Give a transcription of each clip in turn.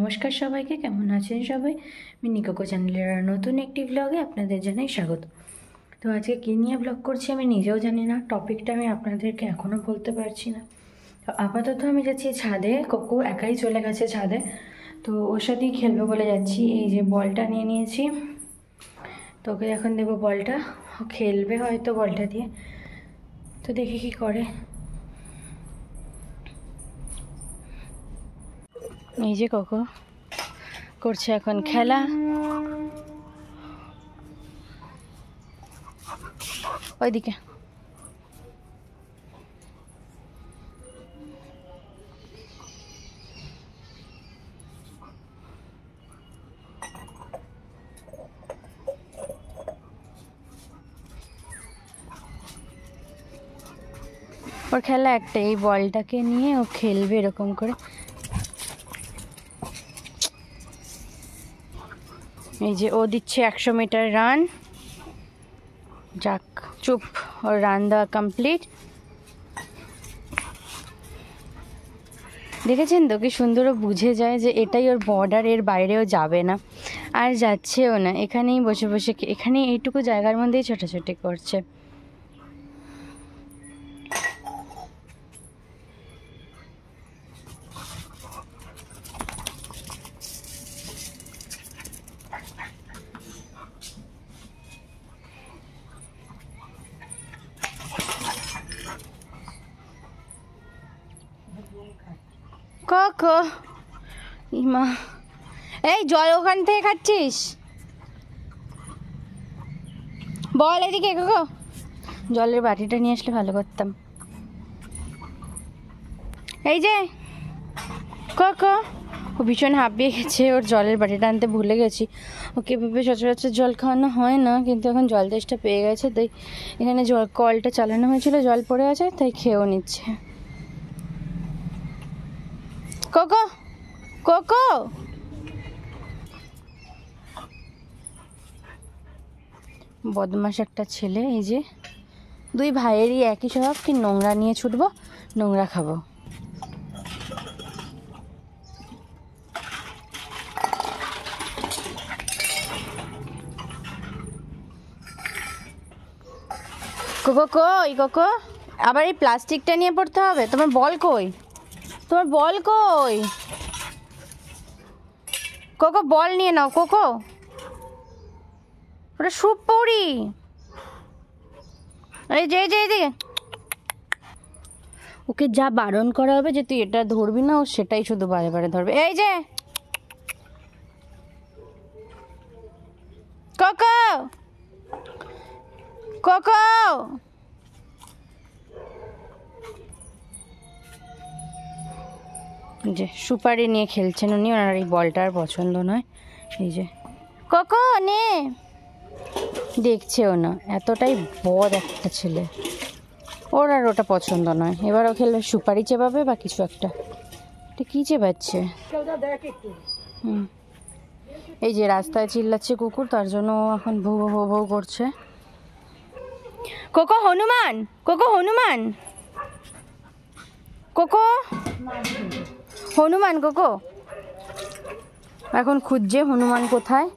নমস্কার সবাইকে, কেমন আছেন সবাই? মিনি কোকো চ্যানেলের নতুন একটি ব্লগে আপনাদের জানাই স্বাগত। তো আজকে কী নিয়ে ব্লগ করছি আমি নিজেও জানি না, টপিকটা আমি আপনাদেরকে এখনও বলতে পারছি না। তো আপাতত আমি যাচ্ছি ছাদে, কোকো একাই চলে গেছে ছাদে, তো ওর সাথেই খেলবো বলে যাচ্ছি। এই যে বলটা নিয়ে নিয়েছি, তোকে এখন দেবো বলটা, ও খেলবে হয়তো বলটা দিয়ে, তো দেখি কি করে। এই যে কোকো করছে এখন খেলা, ওইদিকে। ওর খেলা একটা, এই বলটাকে নিয়ে ও খেলবে এরকম করে। এই যে ও দিচ্ছে 100 মিটার রান, যাক চুপ, ওর রান দেওয়া কমপ্লিট। দেখেছেন তো কি সুন্দর ও বুঝে যায় যে এটাই ওর বর্ডার, এর বাইরেও যাবে না, আর যাচ্ছেও না, এখানেই বসে বসে এখানে এইটুকু জায়গার মধ্যেই ছোটাছুটি করছে। কোকো, ইমা, এই জল ওখান থেকে খাচ্ছিস? বল এদিকে কোকো, জলের বাটিটা নিয়ে আসলে ভালো করতাম। এই যে কোকো, ও ভীষণ হাঁপিয়ে গেছে, ওর জলের বাটিটা আনতে ভুলে গেছি। ওকে এভাবে সচরাচর জল খাওয়ানো হয় না, কিন্তু এখন জল তেষ্টা পেয়ে গেছে, তাই এখানে জল কলটা চালানো হয়েছিল, জল পড়ে আছে, তাই খেয়েও নিচ্ছে। কোকো কোকো, বদমাস একটা ছেলে। এই যে দুই ভাইয়েরই একই স্বভাব, কি নোংরা নিয়ে ছুটবো, নোংরা খাবো। কোকো কই, কোকো আবার এই প্লাস্টিকটা নিয়ে পড়তে হবে। তোমার বল কই, তোমার বল কই? কোকো বল নিয়ে নাও কোকো, ওটা সুপ পড়ি। এই যে এদিকে, ওকে যা বারণ করা হবে যে তুই এটা ধরবি না, ও সেটাই শুধু বারে বারে ধরবে। এই যে কোকো কোকো, যে সুপারি নিয়ে খেলছেন উনি, ওনার এই বলটা আর পছন্দ নয়। এই যে কোকো নে, দেখছেও না, এতটাই বদ একটা ছেলে, ওর আর ওটা পছন্দ নয়। এবারও খেলবে সুপারি চেবাবে বা কিছু একটা, এটা কী চেবাচ্ছে? এই যে রাস্তায় চিল্লাচ্ছে কুকুর, তার জন্য এখন ভৌ ভৌ ভৌ করছে। Cocoa Hanuman, cocoa Hanuman, cocoa Hanuman, cocoa এখন খুঁজছে হনুমান কোথায়।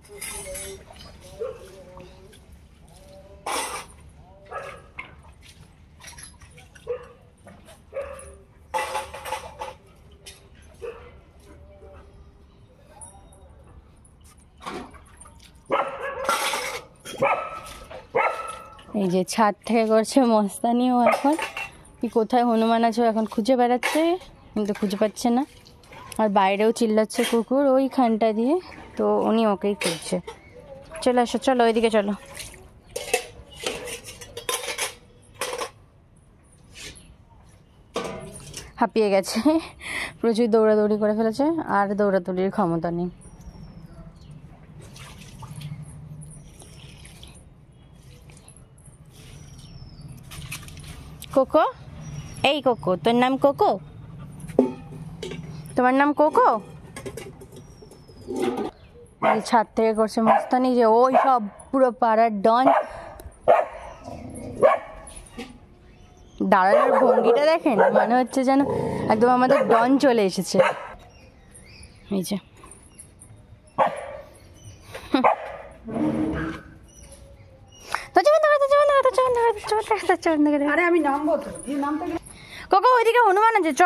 এই যে ছাদ থেকে করছে মস্তানিও, এখন কি কোথায় হনুমান আছে এখন খুঁজে বেড়াচ্ছে, কিন্তু খুঁজে পাচ্ছে না। আর বাইরেও চিল্লাচ্ছে কুকুর ওইখানটা দিয়ে, তো উনি ওকেই খুঁজছে। চলে আসো, চলো ওইদিকে চলো। হাঁপিয়ে গেছে, প্রচুর দৌড়াদৌড়ি করে ফেলেছে, আর দৌড়াদৌড়ির ক্ষমতা নেই। কোকো, এই কোকো, তোর নাম কোকো? তোমার নাম কোকো? ছাদ থেকে করছে মস্তানি, যে ওই সব পুরো পাড়ার ডন। দাঁড়ানোর ভঙ্গিটা দেখেন, মনে হচ্ছে যেন একদম আমাদের ডন চলে এসেছে। এই যে যাচ্ছে ওখান থেকে। আরে আমি নামবো তো, এই নামটা কোকো ওইদিকে হনুমান আছে, চ।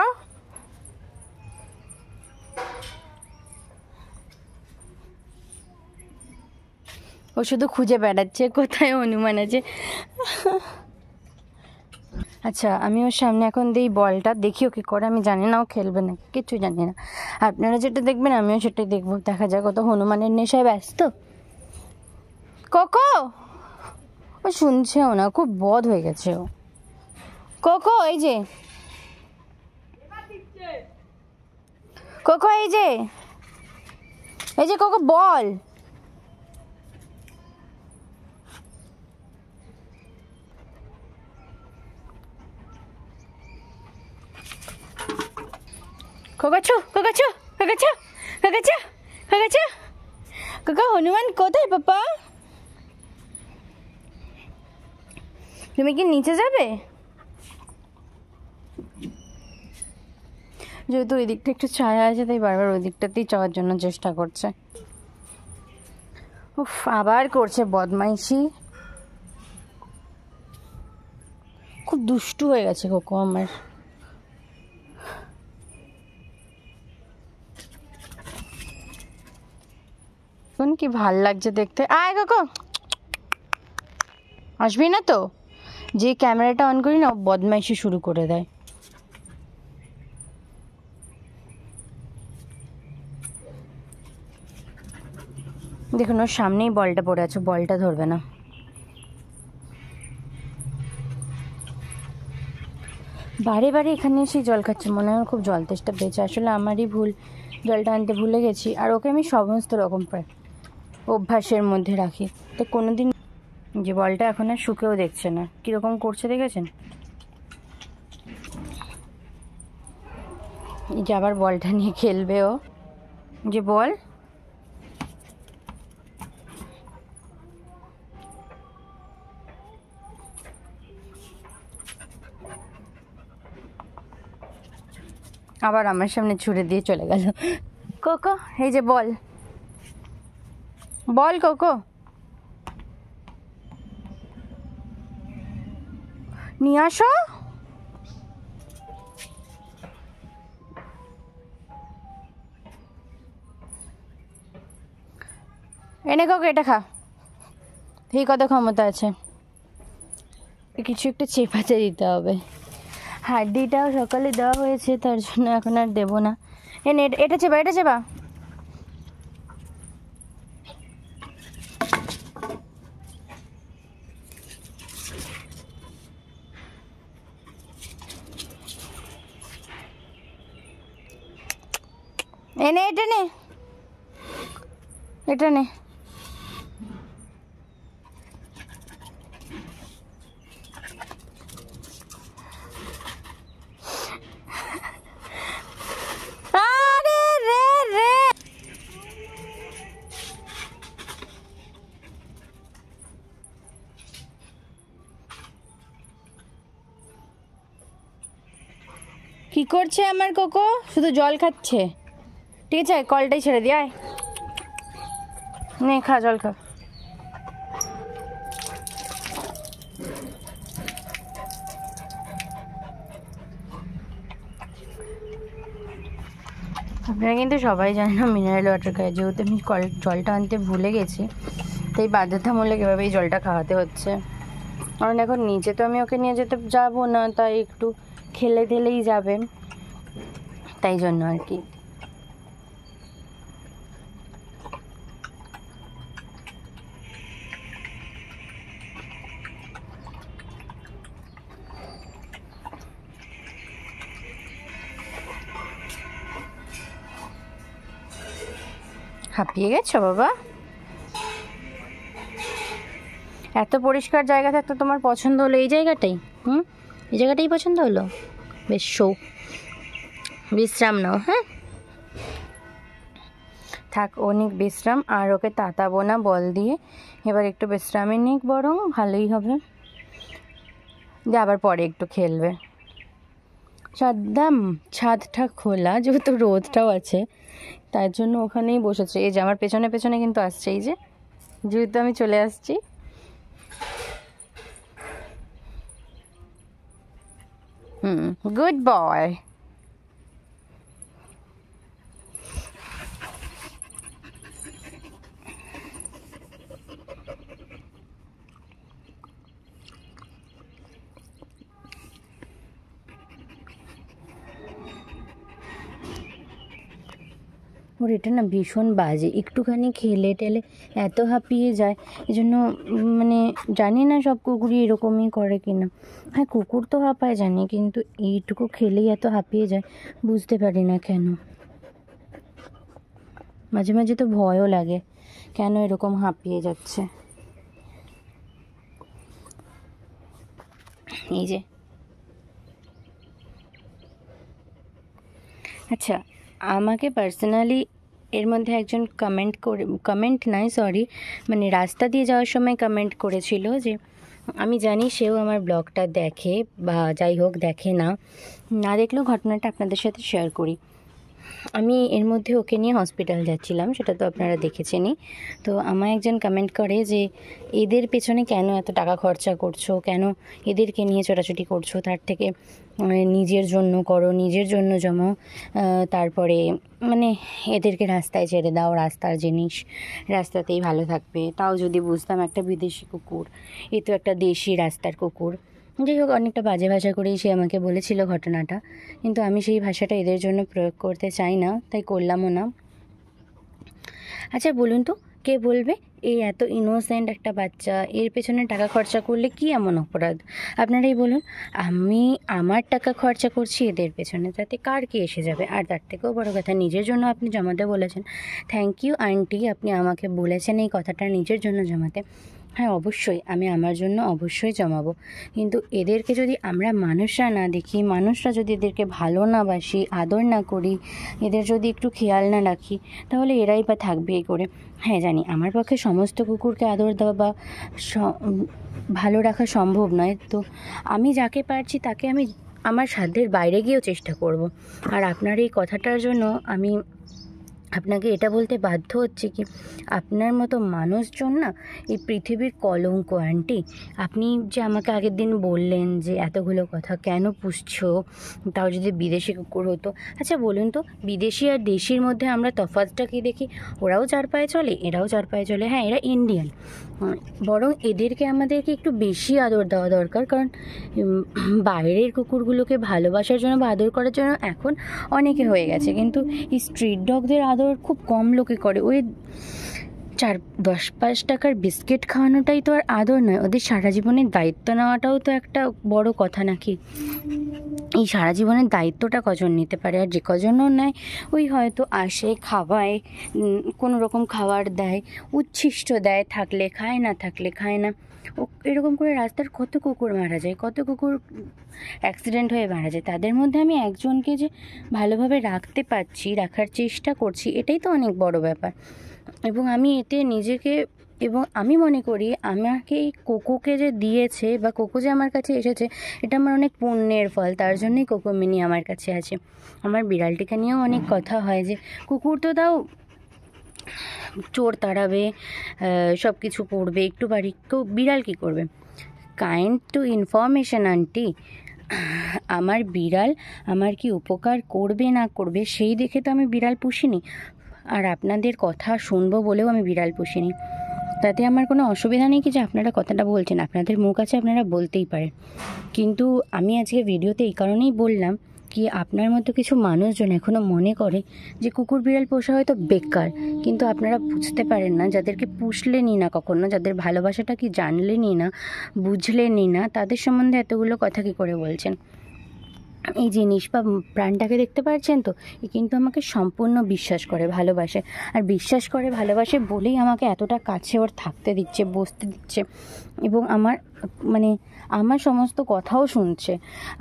ও শুধু খুঁজে বেড়াচ্ছে কোথায় হনুমান আছে। আচ্ছা আমি ওর সামনে এখন দিই বলটা, দেখি ও কী করে। আমি জানি না ও খেলবে না, কিচ্ছু জানি না। আপনারা যেটা দেখবেন আমিও সেটাই দেখবো, দেখা যাক। কত হনুমানের নেশায় ব্যস্ত কোকো। ও শুনছেও না, খুব বদ হয়ে গেছে ও। কোকো এই যে, কোকো এই যে, এই যে কোকো বল। কোকাচু কোকাচু কোকাচু কোকাচু কোকাচু। কোকা হনুমান কোথায় পাপা? তুমি কি নিচে যাবে? যেহেতু ওই দিকটা একটু ছায়া আছে তাই বারবার ওই দিকটাতেই যাওয়ার জন্য চেষ্টা করছে। উফ, আবার করছে বদমাইশি। খুব দুষ্টু হয়ে গেছে কোকো আমার। এখন কি ভাল লাগছে দেখতে। আয় কোকো, আসবি না তো? যে ক্যামেরাটা অন করি না ও বদমাইশি শুরু করে দেয়। দেখুন ওর সামনেই বলটা পড়ে আছে, বলটা ধরবে না। বারে বারে এখানে এসে জল খাচ্ছে, মনে হয় খুব জল তেষ্টা পেয়েছে। আসলে আমারই ভুল, জলটা আনতে ভুলে গেছি। আর ওকে আমি সমস্ত রকম অভ্যাসের মধ্যে রাখি, তো কোনোদিন যে বলটা এখন আর শুকেও দেখছে না, কীরকম করছে দেখেছেন? এই যে আবার বলটা নিয়ে খেলবে ও। যে বল, আবার আমার সামনে ছুড়ে দিয়ে চলে গেল। কোকো এই যে বল, বল কোকো নিয়ে আসো। এনে কোকো এটা খা, এই কত ক্ষমতা আছে। কিছু একটু চেপাতে দিতে হবে। হাড্ডিটাও সকালে দেওয়া হয়েছে, তার জন্য এখন আর দেবো না। এনে এটা চেপা, এটা চেপা। এনে এটা নে, এটা নে। আরে রে রে, কি করছে আমার কোকো? শুধু জল খাচ্ছে। ঠিক আছে কলটাই ছেড়ে দিয়ে আয়, নে খা, জল খা। আপনারা কিন্তু সবাই জানেন না মিনারেল ওয়াটার খায়, যেহেতু আমি জলটা আনতে ভুলে গেছি তাই বাধ্যতামূলক এভাবেই জলটা খাওয়াতে হচ্ছে। কারণ এখন নিচে তো আমি ওকে নিয়ে যেতে যাবো না, তাই একটু খেলে টেলেই যাবে, তাই জন্য আর কি। হাঁপিয়ে গেছো বাবা? এত পরিষ্কার জায়গা থাকতে তোমার পছন্দ হলো এই জায়গাটাই? এই জায়গাটাই পছন্দ হলো? বেশ, শো, বিশ্রাম নাও। হ্যাঁ থাক, অনেক বিশ্রাম। আর ওকে তাতাবো না বল দিয়ে, এবার একটু বিশ্রামে নিক, বরং ভালোই হবে। যে আবার পরে একটু খেলবে। ছাদটা খোলা, যেহেতু রোদটাও আছে তার জন্য ওখানেই বসেছে। এই যে আমার পেছনে পেছনে কিন্তু আসছে, এই যে যেহেতু আমি চলে আসছি। Good boy. ওর এটা না ভীষণ বাজে, একটুখানি খেলে টেলে এত হাঁপিয়ে যায়। এই জন্য মানে জানি না সব কুকুরই এরকমই করে কিনা। হ্যাঁ, কুকুর তো হাঁপায় জানি, কিন্তু এইটুকু খেলেই এত হাঁপিয়ে যায়, বুঝতে পারি না কেন। মাঝে মাঝে তো ভয়ও লাগে কেন এরকম হাঁপিয়ে যাচ্ছে। এই যে আচ্ছা, আমাকে পার্সোনালি এর মধ্যে একজন কমেন্ট নয় সরি, মানে রাস্তা দিয়ে যাওয়ার সময় কমেন্ট করেছিল যে আমি জানি সেও আমার ব্লগটা দেখে, বা যাই হোক দেখে না দেখলেও ঘটনাটা আপনাদের সাথে শেয়ার করি। আমি এর মধ্যে ওকে নিয়ে হসপিটাল যাচ্ছিলাম, সেটা তো আপনারা দেখেছেনই। তো আমায় একজন কমেন্ট করে যে এদের পেছনে কেন এত টাকা খরচা করছো, কেন এদেরকে নিয়ে ছোটাছুটি করছো, তার থেকে নিজের জন্য করো, নিজের জন্য জমাও, তারপরে মানে এদেরকে রাস্তায় ছেড়ে দাও, রাস্তার জিনিস রাস্তাতেই ভালো থাকবে। তাও যদি বুঝতাম একটা বিদেশি কুকুর, এ তো একটা দেশি রাস্তার কুকুর। যাই হোক, অনেকটা বাজে ভাষা করেই সে আমাকে বলেছিল ঘটনাটা, কিন্তু আমি সেই ভাষাটা এদের জন্য প্রয়োগ করতে চাই না, তাই করলামও না। আচ্ছা বলুন তো, কে বলবে এই এত ইনোসেন্ট একটা বাচ্চা, এর পেছনে টাকা খরচা করলে কি এমন অপরাধ? আপনারাই বলুন। আমি আমার টাকা খরচা করছি এদের পেছনে, তাতে কার কি এসে যাবে? আর তার থেকেও বড় কথা, নিজের জন্য আপনি জমাতে বলেছেন। থ্যাংক ইউ আন্টি, আপনি আমাকে বলেছেন এই কথাটা নিজের জন্য জমাতে। হ্যাঁ অবশ্যই, আমি আমার জন্য অবশ্যই জমাবো, কিন্তু এদেরকে যদি আমরা মানুষরা না দেখি, মানুষরা যদি এদেরকে ভালো না বাসি, আদর না করি, এদের যদি একটু খেয়াল না রাখি, তাহলে এরাই বা থাকবে এই করে। হ্যাঁ জানি আমার পক্ষে সমস্ত কুকুরকে আদর দেওয়া বা ভালো রাখা সম্ভব নয়, তো আমি যাকে পারছি তাকে আমি আমার সাধ্যের বাইরে গিয়েও চেষ্টা করব। আর আপনার এই কথাটার জন্য আমি আপনাকে এটা বলতে বাধ্য হচ্ছে কি, আপনার মতো মানুষজন না এই পৃথিবীর কলঙ্ক আন্টি। আপনি যে আমাকে আগের দিন বললেন যে এতগুলো কথা কেন পুষছো, তাও যদি বিদেশি কুকুর হতো। আচ্ছা বলুন তো, বিদেশি আর দেশির মধ্যে আমরা তফাৎটা কি দেখি? ওরাও চার পায়ে চলে, এরাও চার পায়ে চলে। হ্যাঁ, এরা ইন্ডিয়ান, বরং এদেরকে আমাদেরকে একটু বেশি আদর দেওয়া দরকার। কারণ বাইরের কুকুরগুলোকে ভালোবাসার জন্য বা আদর করার জন্য এখন অনেকে হয়ে গেছে, কিন্তু এই স্ট্রিট ডগদের আদর খুব কম লোকে করে। ওই 10-5 টাকার বিস্কিট খাওয়ানোটাই তো আর আদর নয়, ওদের সারা জীবনের দায়িত্ব নেওয়াটাও তো একটা বড় কথা নাকি? এই সারা জীবনের দায়িত্বটা কজন নিতে পারে? আর যে কজনও নেয় ওই হয়তো আসে, খাওয়ায়, কোনো রকম খাবার দেয়, উচ্ছিষ্ট দেয়, থাকলে খায়, না থাকলে খায় না। ও এরকম করে রাস্তার কত কুকুর মারা যায়, কত কুকুর অ্যাক্সিডেন্ট হয়ে মারা যায়। তাদের মধ্যে আমি একজনকে যে ভালোভাবে রাখতে পারছি, রাখার চেষ্টা করছি, এটাই তো অনেক বড় ব্যাপার। এবং আমি এতে নিজেকে, এবং আমি মনে করি আমাকে এই কোকোকে যে দিয়েছে বা কোকো যে আমার কাছে এসেছে, এটা আমার অনেক পুণ্যের ফল। তার জন্যই কোকো মিনি আমার কাছে আছে। আমার বিড়ালটিকে নিয়েও অনেক কথা হয় যে কুকুর তো দাও চোর তাড়াবে, সব কিছু করবে, একটু বাড়ি, তো বিড়াল কী করবে? কাইন্ড টু ইনফরমেশন আন্টি, আমার বিড়াল আমার কি উপকার করবে না করবে সেই দেখে তো আমি বিড়াল পুষিনি। আর আপনাদের কথা শুনবো বলেও আমি বিড়াল পুষিনি। তাতে আমার কোনো অসুবিধা নেই কি যে আপনারা কথাটা বলছেন, আপনাদের মুখ আছে, আপনারা বলতেই পারেন। কিন্তু আমি আজকে ভিডিওতে এই কারণেই বললাম কি, আপনার মতো কিছু মানুষজন এখনও মনে করে যে কুকুর বিড়াল পোষা হয়তো বেকার, কিন্তু আপনারা বুঝতে পারেন না, যাদেরকে পুষলেনই না কখনো, যাদের ভালোবাসাটা কি জানলেনই না, বুঝলেনই না, তাদের সম্বন্ধে এতগুলো কথা কী করে বলছেন? এই জিনিস বা প্রাণটাকে দেখতে পাচ্ছেন তো, এ কিন্তু আমাকে সম্পূর্ণ বিশ্বাস করে, ভালোবাসে। আর বিশ্বাস করে, ভালোবাসে বলেই আমাকে এতটা কাছে ওর থাকতে দিচ্ছে, বসতে দিচ্ছে, এবং আমার সমস্ত কথাও শুনছে,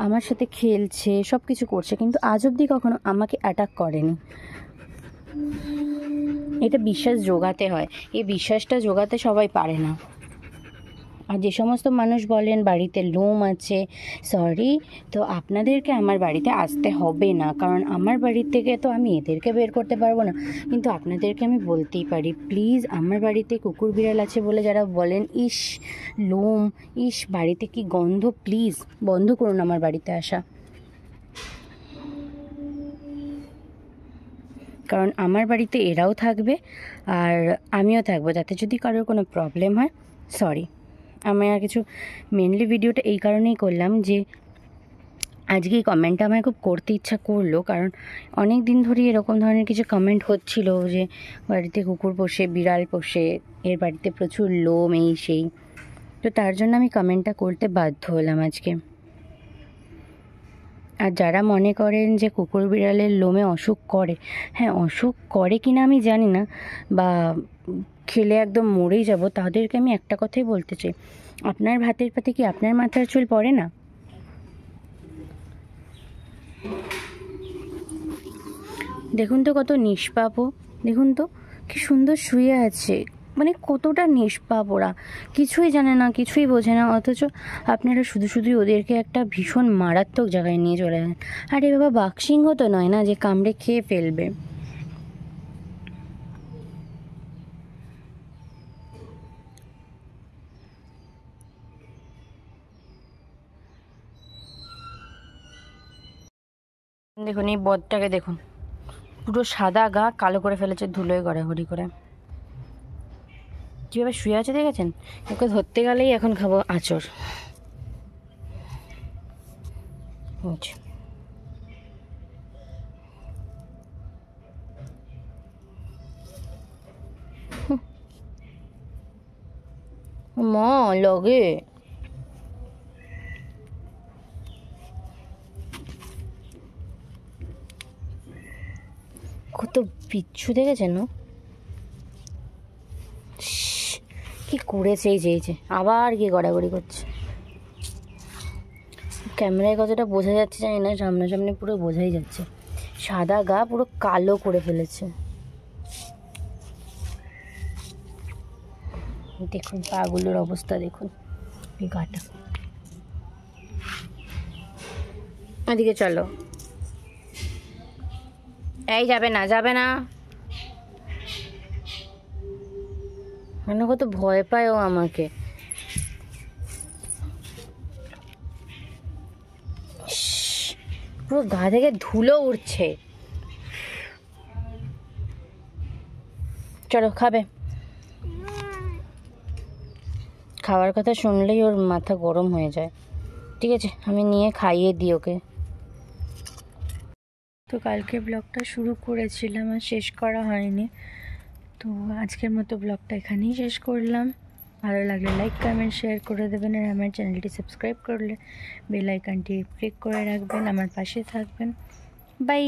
আমার সাথে খেলছে, সব কিছু করছে, কিন্তু আজ অবধি কখনো আমাকে অ্যাটাক করেনি। এটা বিশ্বাস জোগাতে হয়, এই বিশ্বাসটা জোগাতে সবাই পারে না। আর যে সমস্ত মানুষ বলেন বাড়িতে লোম আছে, সরি, তো আপনাদেরকে আমার বাড়িতে আসতে হবে না, কারণ আমার বাড়ি থেকে তো আমি এদেরকে বের করতে পারবো না, কিন্তু আপনাদেরকে আমি বলতেই পারি, প্লিজ আমার বাড়িতে কুকুর বিড়াল আছে বলে যারা বলেন ইস লোম, ইস বাড়িতে কি গন্ধ, প্লিজ বন্ধ করুন আমার বাড়িতে আসা। কারণ আমার বাড়িতে এরাও থাকবে আর আমিও থাকবো, যাতে যদি কারোর কোনো প্রবলেম হয়। সরি, আমি আর কিছু মেনলি ভিডিওটা এই কারণেই করলাম যে আজকে এই কমেন্টটা আমার খুব করতে ইচ্ছা করলো, কারণ অনেক দিন ধরেই এরকম ধরনের কিছু কমেন্ট হচ্ছিল যে বাড়িতে কুকুর পোষে, বিড়াল পোষে, এর বাড়িতে প্রচুর লোম, এই সেই। তো তার জন্য আমি কমেন্টটা করতে বাধ্য হলাম আজকে। আর যারা মনে করেন যে কুকুর বিড়ালের লোমে অসুখ করে, হ্যাঁ অসুখ করে কিনা আমি জানি না, বা খেলে একদম মরেই যাব, তাদেরকে আমি একটা কথাই বলতে চাই, আপনার ভাতের পাতে কি আপনার মাথার চুল পড়ে না? দেখুন তো কত নিষ্পাপ, দেখুন তো কি সুন্দর শুয়ে আছে, মানে কতটা নিষ্পাপ ওরা, কিছুই জানে না, কিছুই বোঝে না, অথচ আপনারা শুধু শুধুই ওদেরকে একটা ভীষণ মারাত্মক জায়গায় নিয়ে চলে যান। আরে বাবা, বাঘসিংহ তো নয় না যে কামড়ে খেয়ে ফেলবে। দেখুন এই বদটাকে দেখুন, পুরো সাদা গা কালো করে ফেলেছে ধুলোয় গড়াগড়ি করে, কীভাবে শুয়ে আছে দেখেছেন? ওকে ধরতে গেলেই এখন খাবো আঁচড়। মা লগে কত বিচ্ছু দেখেছেন? কি করেছে এই যে আবার গিয়ে গড়াগড়ি করছে। ক্যামেরায় কতটা বোঝা যাচ্ছে জানি না, সামনাসামনি পুরো বোঝাই যাচ্ছে, সাদা গা পুরো কালো করে ফেলেছে। দেখুন পাগুলোর অবস্থা, দেখুন এই গাটা। এদিকে চলো, এই যাবে না, যাবে না, মানে কত ভয় পায় ও আমাকে। পুরো গা থেকে ধুলো উঠছে। চলো খাবে। খাওয়ার কথা শুনলেই ওর মাথা গরম হয়ে যায়। ঠিক আছে, আমি নিয়ে খাইয়ে দিই ওকে। তো কালকে ব্লগটা শুরু করেছিলাম আর শেষ করা হয়নি, তো আজকের মতো ব্লগটা এখানেই শেষ করলাম। ভালো লাগলে লাইক কমেন্ট শেয়ার করে দেবেন, আর আমার চ্যানেলটি সাবস্ক্রাইব করলে বেল আইকনটি ক্লিক করে রাখবেন, আমার পাশে থাকবেন। বাই।